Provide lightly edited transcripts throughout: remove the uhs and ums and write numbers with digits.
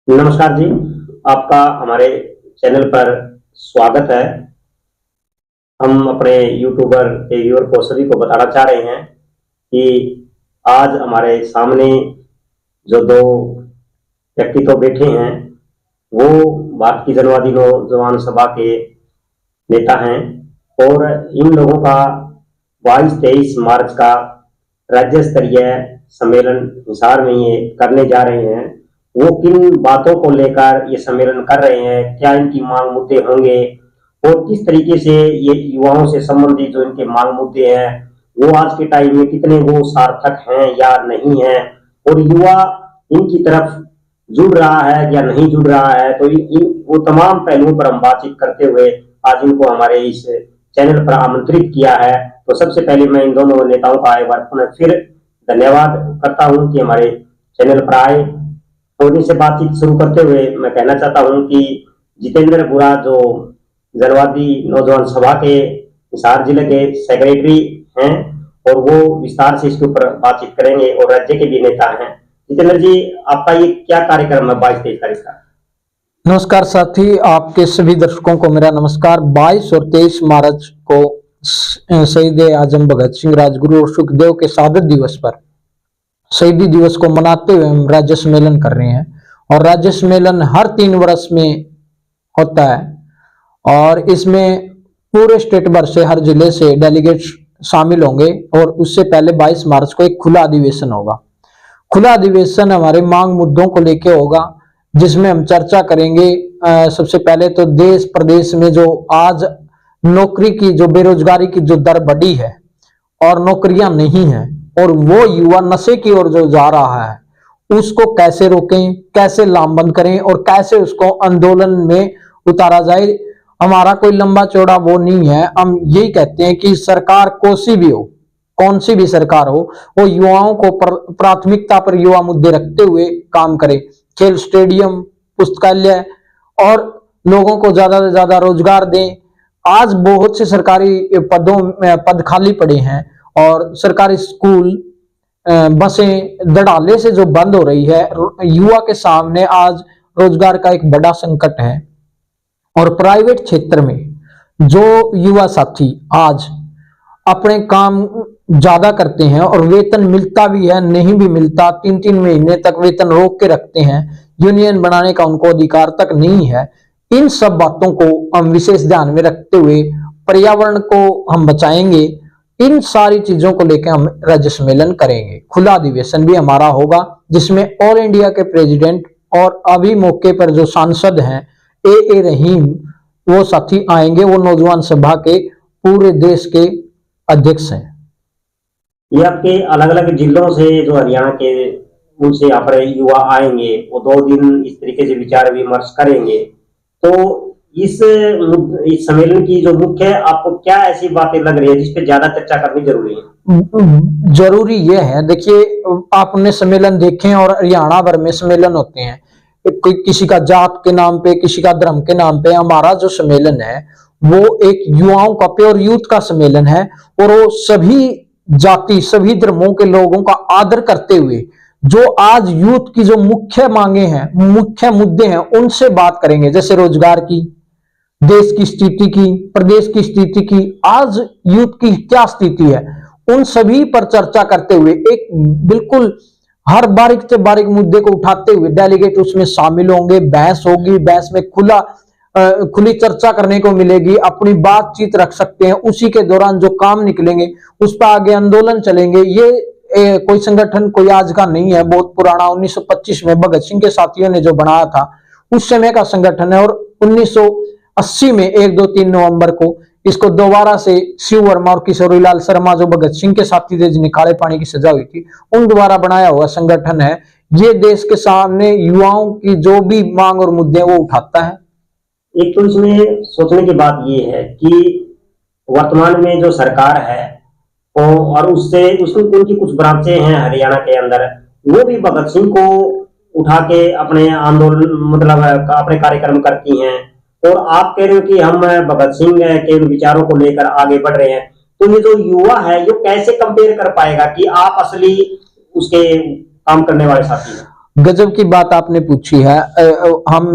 नमस्कार जी, आपका हमारे चैनल पर स्वागत है। हम अपने यूट्यूबर के व्यूअर को सभी को बताना चाह रहे हैं कि आज हमारे सामने जो दो व्यक्ति तो बैठे हैं, वो भारत की जनवादी नौजवान सभा के नेता हैं और इन लोगों का 22-23 मार्च का राज्य स्तरीय सम्मेलन हिसार में ये करने जा रहे हैं। वो किन बातों को लेकर ये सम्मेलन कर रहे हैं, क्या इनकी मांग मुद्दे होंगे और किस तरीके से ये युवाओं से संबंधित जो इनके मांग मुद्दे हैं वो आज के टाइम में कितने वो सार्थक हैं या नहीं है, और युवा इनकी तरफ जुड़ रहा है या नहीं जुड़ रहा है, तो वो तमाम पहलुओं पर हम बातचीत करते हुए आज इनको हमारे इस चैनल पर आमंत्रित किया है। तो सबसे पहले मैं इन दोनों नेताओं का एक बार पुनः फिर धन्यवाद करता हूं कि हमारे चैनल पर आए। और इनसे बातचीत शुरू करते हुए मैं कहना चाहता हूं कि जितेंद्र बुरा जो जनवादी नौजवान सभा के हिसार जिले के सेक्रेटरी हैं और वो विस्तार से इसके ऊपर बातचीत करेंगे और राज्य के भी नेता हैं। जितेंद्र जी, आपका ये क्या कार्यक्रम है 22-23 तारीख का? नमस्कार साथी, आपके सभी दर्शकों को मेरा नमस्कार। 22 और 23 मार्च को शहीद आजम भगत सिंह, राजगुरु और सुखदेव के शहादत दिवस पर शहीदी दिवस को मनाते हुए हम राज्य सम्मेलन कर रहे हैं। और राज्य सम्मेलन हर 3 वर्ष में होता है और इसमें पूरे स्टेट भर से, हर जिले से डेलीगेट्स शामिल होंगे। और उससे पहले 22 मार्च को एक खुला अधिवेशन होगा। खुला अधिवेशन हमारे मांग मुद्दों को लेकर होगा, जिसमें हम चर्चा करेंगे। सबसे पहले तो देश प्रदेश में जो आज नौकरी की, जो बेरोजगारी की जो दर बढ़ी है और नौकरियां नहीं है, और वो युवा नशे की ओर जो जा रहा है, उसको कैसे रोकें, कैसे लामबंद करें और कैसे उसको आंदोलन में उतारा जाए। हमारा कोई लंबा चौड़ा वो नहीं है। हम यही कहते हैं कि सरकार कोई भी हो, कौन सी भी सरकार हो, वो युवाओं को प्राथमिकता पर युवा मुद्दे रखते हुए काम करे। खेल स्टेडियम, पुस्तकालय और लोगों को ज्यादा से ज्यादा रोजगार दें। आज बहुत से सरकारी पद खाली पड़े हैं और सरकारी स्कूल, बसें धड़ाले से जो बंद हो रही है, युवा के सामने आज रोजगार का एक बड़ा संकट है। और प्राइवेट क्षेत्र में जो युवा साथी आज अपने काम ज्यादा करते हैं और वेतन मिलता भी है, नहीं भी मिलता, 3-3 महीने तक वेतन रोक के रखते हैं, यूनियन बनाने का उनको अधिकार तक नहीं है। इन सब बातों को हम विशेष ध्यान में रखते हुए पर्यावरण को हम बचाएंगे। इन सारी चीजों को लेकर हम राज्य सम्मेलन करेंगे। खुला अधिवेशन भी हमारा होगा, जिसमें ऑल इंडिया के प्रेसिडेंट और अभी मौके पर जो सांसद हैं ए रहीम, वो साथी आएंगे। वो नौजवान सभा के पूरे देश के अध्यक्ष हैं। ये आपके अलग अलग जिलों से जो हरियाणा के, उनसे यहाँ पर युवा आएंगे, वो 2 दिन इस तरीके से विचार विमर्श करेंगे। तो इस सम्मेलन की जो मुख्य, आपको क्या ऐसी बातें लग रही है जिस पे ज्यादा चर्चा करनी जरूरी है? जरूरी ये है, देखिए, आपने सम्मेलन देखे और हरियाणा भर में सम्मेलन होते हैं, किसी का जात के नाम पे, किसी का धर्म के नाम पे। हमारा जो सम्मेलन है वो एक युवाओं का, प्योर यूथ का सम्मेलन है। और वो सभी जाति, सभी धर्मों के लोगों का आदर करते हुए जो आज यूथ की जो मुख्य मांगे हैं, मुख्य मुद्दे हैं, उनसे बात करेंगे। जैसे रोजगार की, देश की स्थिति की, प्रदेश की स्थिति की, आज यूथ की क्या स्थिति है, उन सभी पर चर्चा करते हुए एक बिल्कुल हर बारीक से बारीक मुद्दे को उठाते हुए डेलीगेट उसमें शामिल होंगे। बहस होगी, बहस में खुली चर्चा करने को मिलेगी, अपनी बातचीत रख सकते हैं। उसी के दौरान जो काम निकलेंगे उस पर आगे आंदोलन चलेंगे। ये कोई संगठन कोई आज का नहीं है, बहुत पुराना 1925 में भगत सिंह के साथियों ने जो बनाया था, उस समय का संगठन है। और 1980 में 1-2-3 नवंबर को इसको दोबारा से शिव वर्मा और किशोरीलाल शर्मा, जो भगत सिंह के साथी थे जिन्हें काले पानी की सजा हुई थी, उन द्वारा बनाया हुआ संगठन है। ये देश के सामने युवाओं की जो भी मांग और मुद्दे वो उठाता है। एक तो इसमें सोचने की बात ये है कि वर्तमान में जो सरकार है और उससे उनकी कुछ ब्रांचें हैं हरियाणा के अंदर, वो भी भगत सिंह को उठा के अपने आंदोलन, मतलब अपने कार्यक्रम करती हैं। और आप कह रहे हो कि हम भगत सिंह के विचारों को लेकर आगे बढ़ रहे हैं, तो ये जो युवा है ये कैसे कंपेयर कर पाएगा कि आप असली उसके काम करने वाले साथी हैं? गजब की बात आपने पूछी है। हम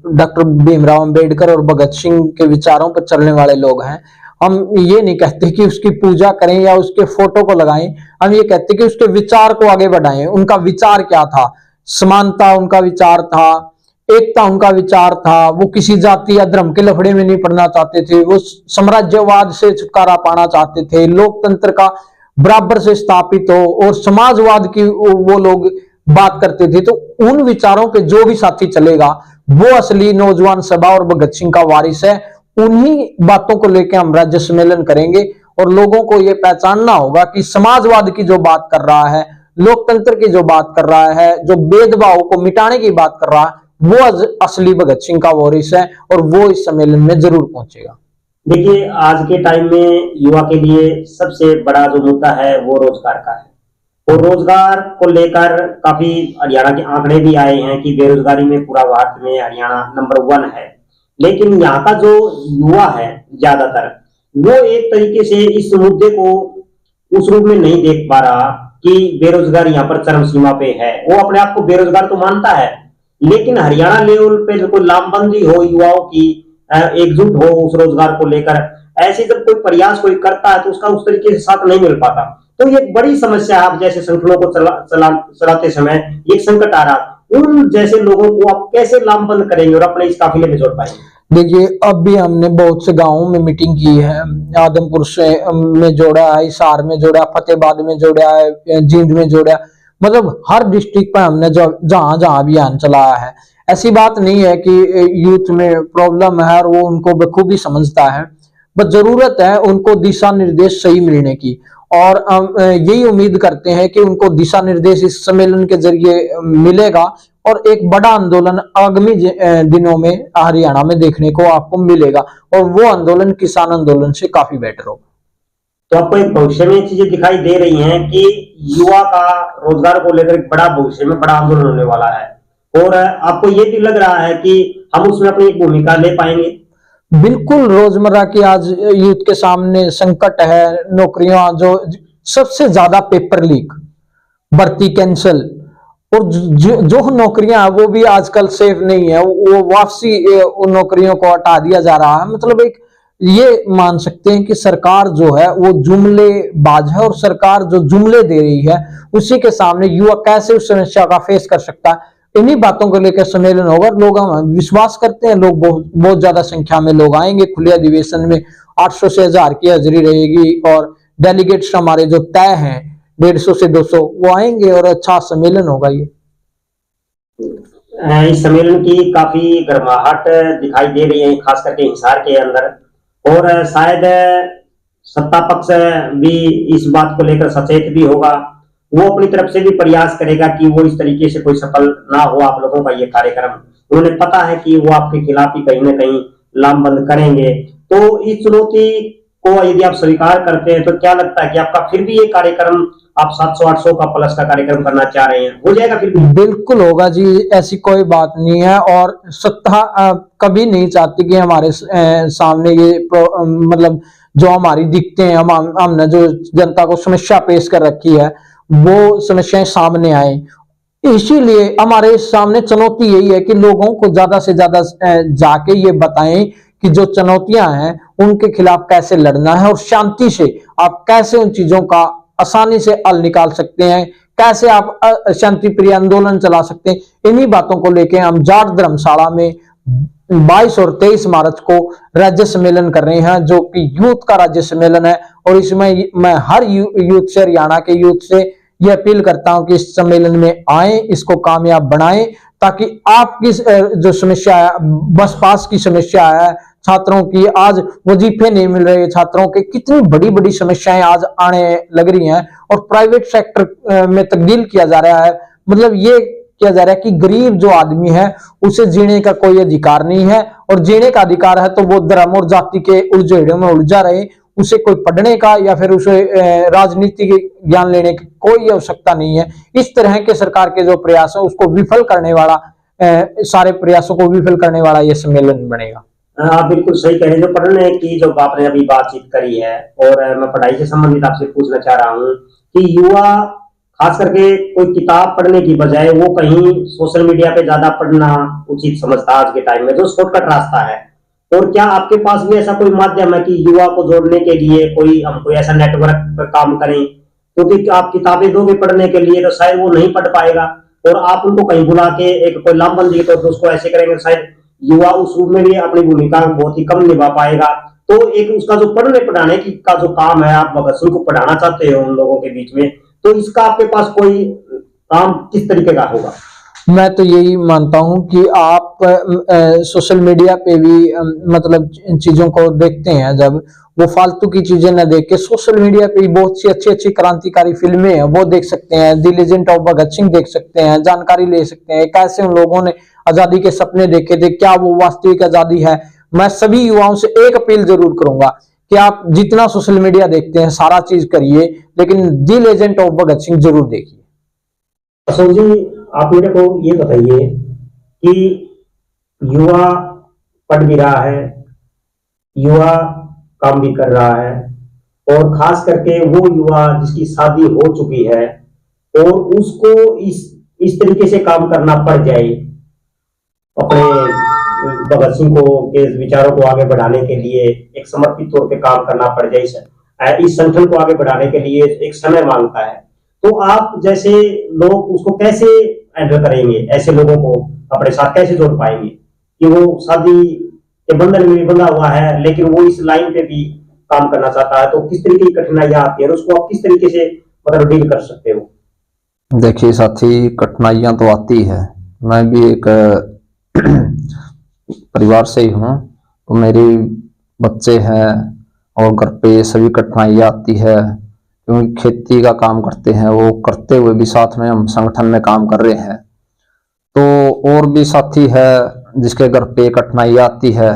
डॉक्टर भीमराव अंबेडकर और भगत सिंह के विचारों पर चलने वाले लोग हैं। हम ये नहीं कहते कि उसकी पूजा करें या उसके फोटो को लगाएं, हम ये कहते कि उसके विचार को आगे बढ़ाएं। उनका विचार क्या था? समानता उनका विचार था, एकता उनका विचार था, वो किसी जाति या धर्म के लफड़े में नहीं पड़ना चाहते थे, वो साम्राज्यवाद से छुटकारा पाना चाहते थे, लोकतंत्र का बराबर से स्थापित हो, और समाजवाद की वो लोग बात करते थे। तो उन विचारों पे जो भी साथी चलेगा वो असली नौजवान सभा और भगत सिंह का वारिस है। उन्हीं बातों को लेकर हम राज्य सम्मेलन करेंगे और लोगों को यह पहचानना होगा कि समाजवाद की जो बात कर रहा है, लोकतंत्र की जो बात कर रहा है, जो भेदभाव को मिटाने की बात कर रहा है, वो असली भगत सिंह का वारिस है और वो इस सम्मेलन में जरूर पहुंचेगा। देखिए, आज के टाइम में युवा के लिए सबसे बड़ा जो मुद्दा है वो रोजगार का है, और रोजगार को लेकर काफी हरियाणा के आंकड़े भी आए हैं कि बेरोजगारी में पूरा भारत में हरियाणा नंबर 1 है। लेकिन यहाँ का जो युवा है ज्यादातर, वो एक तरीके से इस मुद्दे को उस रूप में नहीं देख पा रहा कि बेरोजगारी यहाँ पर चरम सीमा पे है। वो अपने आप को बेरोजगार तो मानता है, लेकिन हरियाणा लेवल पे जो कोई लामबंदी हो, युवाओं की एकजुट हो उस रोजगार को लेकर, ऐसे जब कोई प्रयास कोई करता है तो उसका उस तरीके से साथ नहीं मिल पाता। तो ये बड़ी समस्या है। आप जैसे संगठनों को चलाते समय एक संकट आ रहा, उन जैसे लोगों को आप कैसे लामबंद करेंगे और अपने इस काफिले में जोड़ पाएंगे? देखिए, अब भी हमने बहुत से गांवों में मीटिंग की है। आदमपुर से में जोड़ा है, हिसार में जोड़ा, फतेहाबाद में जोड़ा है, जींद में जोड़ा, मतलब हर डिस्ट्रिक्ट पर हमने जो जहां जहां अभियान चलाया है। ऐसी बात नहीं है कि यूथ में प्रॉब्लम है और वो उनको बखूबी समझता है, बस जरूरत है उनको दिशा निर्देश सही मिलने की। और हम यही उम्मीद करते हैं कि उनको दिशा निर्देश इस सम्मेलन के जरिए मिलेगा और एक बड़ा आंदोलन आगामी दिनों में हरियाणा में देखने को आपको मिलेगा, और वो आंदोलन किसान आंदोलन से काफी बेटर होगा। तो आपको एक भविष्य में चीजें दिखाई दे रही हैं कि युवा का रोजगार को लेकर एक बड़ा भविष्य में बड़ा आंदोलन होने वाला है, और आपको ये भी लग रहा है कि हम उसमें अपनी भूमिका ले पाएंगे? बिल्कुल, रोजमर्रा की आज यूथ के सामने संकट है। नौकरियां जो सबसे ज्यादा पेपर लीक, भर्ती कैंसिल, और जो नौकरियां वो भी आजकल सेफ नहीं है, वो वापसी उन नौकरियों को हटा दिया जा रहा है। मतलब एक ये मान सकते हैं कि सरकार जो है वो जुमलेबाज है, और सरकार जो जुमले दे रही है उसी के सामने युवा कैसे उस समस्या का फेस कर सकता है। इन्हीं बातों को लेकर सम्मेलन होगा। लोग हम विश्वास करते हैं, लोग बहुत ज्यादा संख्या में लोग आएंगे। खुले अधिवेशन में 800 से 1000 की हाजिरी रहेगी, और डेलीगेट्स हमारे जो तय हैं 150 से 200 वो आएंगे, और अच्छा सम्मेलन होगा ये। इस सम्मेलन की काफी गर्माहट दिखाई दे रही है, खास करके हिसार के अंदर, और शायद सत्ता पक्ष भी इस बात को लेकर सचेत भी होगा। वो अपनी तरफ से भी प्रयास करेगा कि वो इस तरीके से कोई सफल ना हो आप लोगों का ये कार्यक्रम। उन्हें पता है कि वो आपके खिलाफ ही कहीं ना कहीं लामबंद करेंगे। तो इस चुनौती को यदि आप स्वीकार करते हैं तो क्या लगता है कि आपका फिर भी ये कार्यक्रम, आप 700-800 का प्लस का कार्यक्रम करना चाह रहे हैं, हो जाएगा फिर भी? बिल्कुल होगा जी, ऐसी कोई बात नहीं है। और सत्ता कभी नहीं चाहती कि हमारे सामने ये मतलब जो हमारी दिखते हैं, हमने जो जनता को समस्या पेश कर रखी है वो समस्याएं सामने आए। इसीलिए हमारे सामने चुनौती यही है कि लोगों को ज्यादा से ज्यादा जाके ये बताएं कि जो चुनौतियां हैं उनके खिलाफ कैसे लड़ना है, और शांति से आप कैसे उन चीजों का आसानी से हल निकाल सकते हैं, कैसे आप शांति प्रिय आंदोलन चला सकते हैं। इन्हीं बातों को लेकर हम जाट धर्मशाला में 22 और 23 मार्च को राज्य सम्मेलन कर रहे हैं, जो कि यूथ का राज्य सम्मेलन है। और इसमें मैं हर यूथ से, हरियाणा के यूथ से यह अपील करता हूं कि इस सम्मेलन में आए, इसको कामयाब बनाएं, ताकि आपकी जो समस्या है, बस पास की समस्या है, छात्रों की आज वजीफे नहीं मिल रहे, छात्रों के कितनी बड़ी बड़ी समस्याएं आज आने लग रही हैं, और प्राइवेट सेक्टर में तब्दील किया जा रहा है। मतलब ये किया जा रहा है कि गरीब जो आदमी है उसे जीने का कोई अधिकार नहीं है, और जीने का अधिकार है तो वो धर्म और जाति के उलझेड़ों में उलझा रहे। उसे कोई पढ़ने का या फिर उसे राजनीति के ज्ञान लेने की कोई आवश्यकता नहीं है। इस तरह के सरकार के जो प्रयास है उसको विफल करने वाला, सारे प्रयासों को विफल करने वाला यह सम्मेलन बनेगा। आप बिल्कुल सही कह रहे हैं। जो पढ़ने की जो आपने अभी बातचीत करी है, और मैं पढ़ाई से संबंधित आपसे पूछना चाह रहा हूँ कि युवा खास करके कोई किताब पढ़ने की बजाय वो कहीं सोशल मीडिया पे ज्यादा पढ़ना उचित समझता है आज के टाइम में, जो शॉर्टकट रास्ता है। और क्या आपके पास भी ऐसा कोई माध्यम है कि युवा को जोड़ने के लिए कोई हम कोई ऐसा नेटवर्क पर काम करें? क्योंकि आप किताबें दोगे पढ़ने के लिए तो शायद वो नहीं पढ़ पाएगा, और आप उनको कहीं बुला के एक कोई लामबंदी के तौर पर उसको ऐसे करेंगे, शायद युवा उस रूप में भी अपनी भूमिका बहुत ही कम निभा पाएगा। तो एक उसका जो पढ़ने पढ़ाने की का जो काम है, आप भगत सिंह को पढ़ाना चाहते हो उन लोगों के बीच में, तो इसका आपके पास कोई काम किस तरीके का होगा? मैं तो यही मानता हूं कि आप सोशल मीडिया पे भी मतलब चीजों को देखते हैं, जब वो फालतू की चीजें न देख के सोशल मीडिया पे बहुत सी अच्छी अच्छी क्रांतिकारी फिल्में हैं वो देख सकते हैं। The legend of Bhagat Singh देख सकते हैं, जानकारी ले सकते हैं कैसे उन लोगों ने आजादी के सपने देखे थे, क्या वो वास्तविक आजादी है। मैं सभी युवाओं से एक अपील जरूर करूंगा कि आप जितना सोशल मीडिया देखते हैं सारा चीज करिए, लेकिन the legend of Bhagat Singh जरूर देखिए। अशोक जी, आप मेरे को ये बताइए कि युवा पढ़ भी रहा है, युवा काम भी कर रहा है, और खास करके वो युवा जिसकी शादी हो चुकी है और उसको इस तरीके से काम करना पड़ जाए, अपने भगत सिंह को के विचारों को आगे बढ़ाने के लिए एक समर्पित तौर पे काम करना पड़ जाए, इस संगठन को आगे बढ़ाने के लिए एक समय मांगता है, तो आप जैसे लोग उसको कैसे हैंडल करेंगे? ऐसे लोगों को अपने साथ कैसे जोड़ पाएंगे कि वो शादी के बंधन में भी बंधा हुआ है लेकिन वो इस लाइन पे भी काम करना चाहता है, तो किस तरीके की कठिनाइयां आती है और उसको आप किस तरीके से मतलब डील कर सकते हो? देखिए साथी, कठिनाइयां तो आती है। मैं भी एक परिवार से ही हूँ, तो मेरे बच्चे हैं और घर पे सभी कठिनाइयां आती है, क्योंकि खेती का काम करते हैं। वो करते हुए भी साथ में हम संगठन में काम कर रहे हैं। तो और भी साथी है जिसके घर पे कठिनाइयां आती है,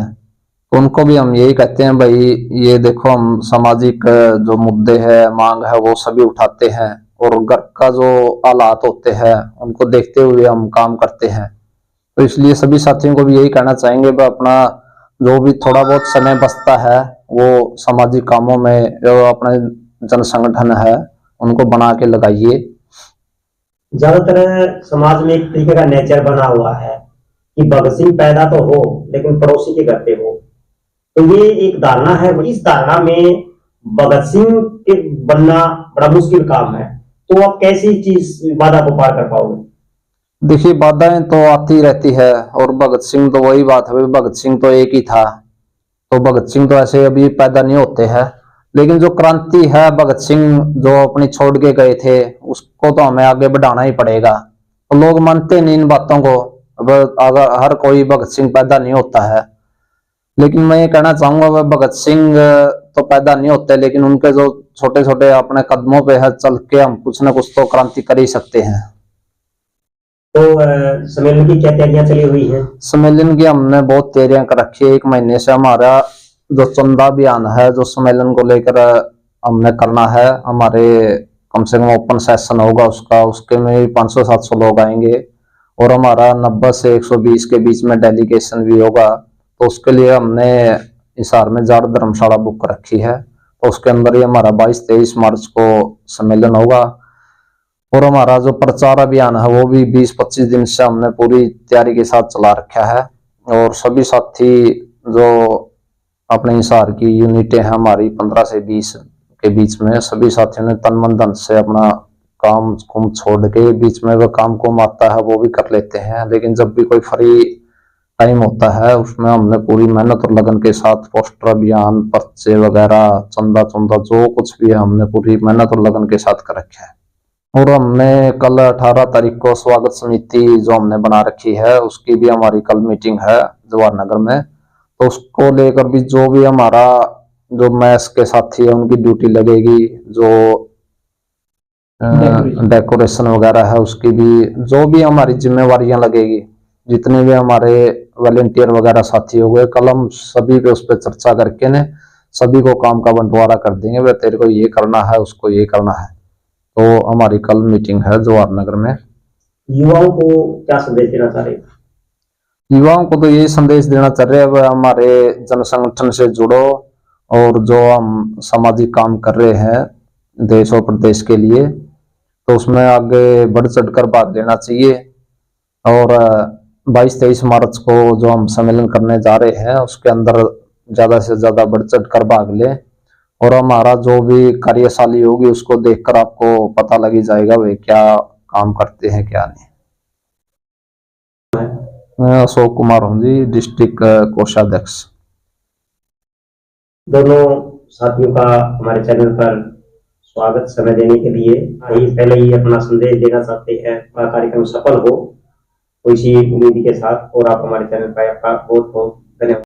तो उनको भी हम यही कहते हैं, भाई ये देखो, हम सामाजिक जो मुद्दे हैं, मांग है, वो सभी उठाते हैं, और घर का जो हालात होते हैं उनको देखते हुए हम काम करते हैं। तो इसलिए सभी साथियों को भी यही कहना चाहेंगे, वह अपना जो भी थोड़ा बहुत समय बचता है वो सामाजिक कामों में, जो अपने जन संगठन है उनको बना के लगाइए। ज्यादातर समाज में एक तरीके का नेचर बना हुआ है कि भगत सिंह पैदा तो हो लेकिन पड़ोसी के घर पे हो, तो ये एक धारणा है। इस धारणा में भगत सिंह के बनना बड़ा मुश्किल काम है, तो आप कैसी चीज बाधा को पार कर पाओगे? देखिए, बाधाएं तो आती रहती है, और भगत सिंह तो वही बात है, भगत सिंह तो एक ही था, तो भगत सिंह तो ऐसे अभी पैदा नहीं होते हैं। लेकिन जो क्रांति है भगत सिंह जो अपनी छोड़ के गए थे, उसको तो हमें आगे बढ़ाना ही पड़ेगा। तो लोग मानते नहीं इन बातों को। अब अगर हर कोई भगत सिंह पैदा नहीं होता है, लेकिन मैं ये कहना चाहूंगा, वह भगत सिंह तो पैदा नहीं होते, लेकिन उनके जो छोटे छोटे अपने कदमों पे है चल के हम कुछ ना कुछ तो क्रांति कर ही सकते हैं। तो सम्मेलन की क्या तैयारियां चली हुई हैं? सम्मेलन की हमने बहुत तैयारियां कर रखी है। 1 महीने से हमारा जो चंदा अभियान है, जो सम्मेलन को लेकर हमने करना है, हमारे कम से कम ओपन सेशन होगा उसके में 500-700 लोग आएंगे, और हमारा 90 से 120 के बीच में डेलीगेशन भी होगा। तो उसके लिए हमने हिसार में जाट धर्मशाला बुक कर रखी है, तो उसके अंदर ही हमारा 22-23 मार्च को सम्मेलन होगा। और हमारा जो प्रचार अभियान है वो भी 20-25 दिन से हमने पूरी तैयारी के साथ चला रखा है, और सभी साथी जो अपने हिसार की यूनिटें हैं हमारी 15 से 20 के बीच में, सभी साथियों ने तन मन धन से अपना काम कुम छोड़ के बीच में वह काम कुम आता है वो भी कर लेते हैं। लेकिन जब भी कोई फ्री टाइम होता है उसमें हमने पूरी मेहनत और लगन के साथ पोस्टर अभियान, पर्चे वगैरह, चंदा चंदा जो कुछ भी है, हमने पूरी मेहनत और लगन के साथ कर रखा है। और हमने कल 18 तारीख को स्वागत समिति जो हमने बना रखी है उसकी भी हमारी कल मीटिंग है जवाहर नगर में। तो उसको लेकर भी जो भी हमारा जो मैस के साथी है उनकी ड्यूटी लगेगी, जो डेकोरेशन वगैरह है उसकी भी, जो भी हमारी जिम्मेवारियां लगेगी, जितने भी हमारे वॉलेंटियर वगैरह साथी हो गए, कल हम सभी पे उस पर चर्चा करके ने सभी को काम का बंटवारा कर देंगे, वह तेरे को ये करना है, उसको ये करना है। तो हमारी कल मीटिंग है जवाहर नगर में। युवाओं को क्या संदेश देना चाह रहे हैं? युवाओं को तो यही संदेश देना चाह रहे हैं, वह हमारे जन संगठन से जुड़ो, और जो हम सामाजिक काम कर रहे हैं देश और प्रदेश के लिए, तो उसमें आगे बढ़ चढ़कर भाग लेना चाहिए। और 22-23 मार्च को जो हम सम्मेलन करने जा रहे हैं उसके अंदर ज्यादा से ज्यादा बढ़ चढ़कर भाग ले, और हमारा जो भी कार्यशाली होगी उसको देखकर आपको पता लग ही जाएगा वे क्या काम करते हैं क्या नहीं। मैं अशोक कुमार हूँ जी, डिस्ट्रिक्ट कोषाध्यक्ष। दोनों साथियों का हमारे चैनल पर स्वागत समय देने के लिए। पहले ही अपना संदेश देना चाहते हैं, हमारा कार्यक्रम सफल हो इसी उम्मीद के साथ, और आप हमारे चैनल पर आपका बहुत बहुत धन्यवाद।